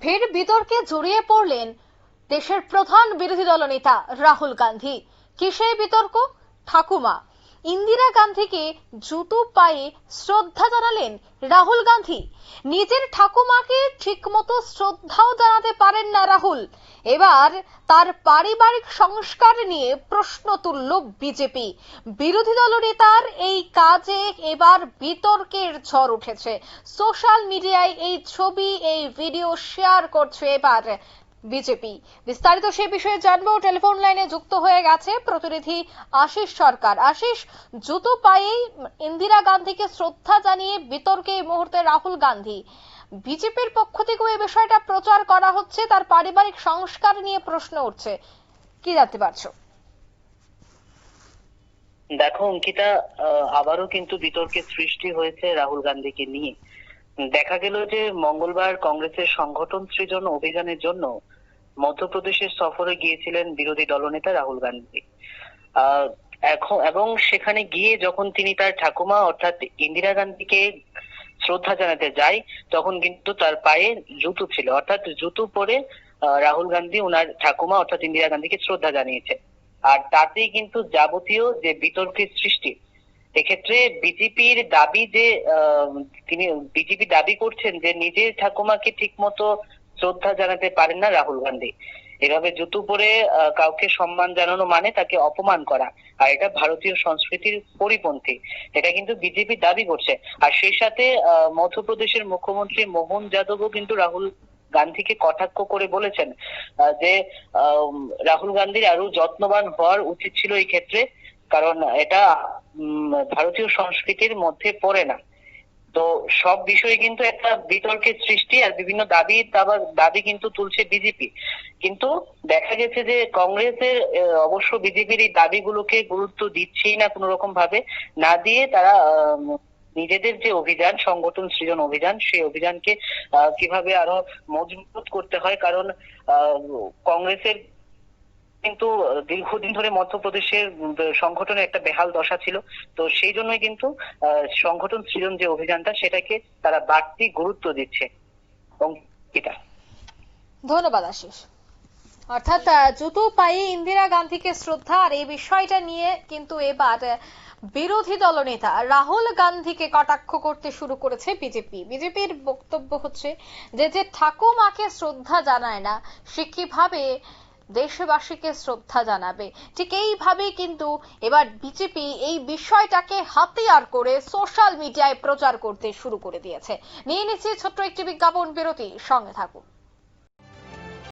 ফের বিতর্কে জড়িয়ে পড়লেন দেশের প্রধান বিরোধী দলনেতা রাহুল গান্ধী। কিসের বিতর্ক? ঠাকুমা ইন্দিরা গান্ধীকে জুতো পায়ে শ্রদ্ধা জানালেন রাহুল গান্ধী। নিজের ঠাকুমাকে ঠিকমতো শ্রদ্ধাও জানাতে পারেন না রাহুল। এবার তার পারিবারিক সংস্কার নিয়ে প্রশ্ন তুলল বিজেপি। বিরোধী দলনেতার এই কাজে এবার বিতর্কের ঝড় উঠেছে। সোশ্যাল মিডিয়ায় এই ছবি, এই ভিডিও শেয়ার করছে এবার বিজেপি। বিস্তারিত সে বিষয়ে জানবো। টেলিফোন লাইনে যুক্ত হয়ে গেছে প্রতিনিধি আশিস সরকার। আশিস, জুতো পায়েই ইন্দিরা গান্ধীকে শ্রদ্ধা জানিয়ে বিতর্কে এই মুহূর্তে রাহুল গান্ধী। বিজেপির পক্ষ থেকে এই বিষয়টা প্রচার করা হচ্ছে, তার পারিবারিক সংস্কার নিয়ে প্রশ্ন উঠছে, কি জানতে পারছো? দেখো অঙ্কিতা, আবারও কিন্তু বিতর্কের সৃষ্টি হয়েছে রাহুল গান্ধীকে নিয়ে। দেখা গেল যে মঙ্গলবার কংগ্রেসের সংগঠন সৃজন অভিযানের জন্য মধ্যপ্রদেশের সফরে গিয়েছিলেন বিরোধী দলনেতা রাহুল গান্ধী। এবং সেখানে গিয়ে যখন তিনি তার ঠাকুমা অর্থাৎ ইন্দিরা গান্ধীকে শ্রদ্ধা জানাতে যায়, তখন কিন্তু তার পায়ে জুতো ছিল, অর্থাৎ জুতো পরে রাহুল গান্ধী ওনার ঠাকুমা অর্থাৎ ইন্দিরা গান্ধীকে শ্রদ্ধা জানিয়েছে। আর তাতেই কিন্তু যাবতীয় যে বিতর্কের সৃষ্টি। এক্ষেত্রে বিজেপির দাবি যে বিজেপি দাবি করছেন যে নিজের ঠাকুমাকে ঠিক মতো শ্রদ্ধা জানাতে পারেন না রাহুল গান্ধী। এভাবে জুতো পরে কাউকে সম্মান জানানো মানে তাকে অপমান করা, আর এটা ভারতীয় সংস্কৃতির পরিপন্থী, এটা কিন্তু বিজেপি দাবি করছে। আর সেই সাথে মধ্যপ্রদেশের মুখ্যমন্ত্রী মোহন যাদবও কিন্তু রাহুল গান্ধীকে কটাক্ষ করে বলেছেন যে রাহুল গান্ধীর আরো যত্নবান হওয়ার উচিত ছিল এই ক্ষেত্রে, কারণ এটা ভারতীয় সংস্কৃতির মধ্যে পড়ে না। তো সব বিষয়ে কিন্তু একটা বিতর্কের সৃষ্টি, আর বিভিন্ন দাবি কিন্তু তুলছে বিজেপি। কিন্তু দেখা গেছে যে কংগ্রেসের অবশ্য বিজেপির এই দাবিগুলোকে গুরুত্ব দিচ্ছেই না কোনো রকম ভাবে, না দিয়ে তারা নিজেদের যে অভিযান, সংগঠন সৃজন অভিযান, সেই অভিযানকে কিভাবে আরো মজবুত করতে হয়। কারণ কংগ্রেসের কিন্তু দীর্ঘদিন ধরে মধ্যপ্রদেশের সংগঠনের একটা বেহাল দশা ছিল। তো সেই জন্যই কিন্তু সংগঠন সৃজন যে অভিযানটা, সেটাকে তারা বাড়তি গুরুত্ব দিচ্ছে। ধন্যবাদ আশিস। অর্থাৎ জুতো পায়ে ইন্দিরা গান্ধীকে শ্রদ্ধা, আর এই বিষয়টা নিয়ে কিন্তু এবার বিরোধী দলনেতা রাহুল গান্ধীকে কটাক্ষ করতে শুরু করেছে বিজেপি। বিজেপির বক্তব্য হচ্ছে যে যে ঠাকুমাকে শ্রদ্ধা জানায় না, সে কিভাবে দেশবাসীকে শ্রদ্ধা জানাবে। ঠিক এইভাবেই কিন্তু এবার বিজেপি এই বিষয়টাকে হাতিয়ার করে সোশ্যাল মিডিয়ায় প্রচার করতে শুরু করে দিয়েছে। নিয়ে নিচ্ছি ছোট্ট একটি বিজ্ঞাপন বিরতি, সঙ্গে থাকুন।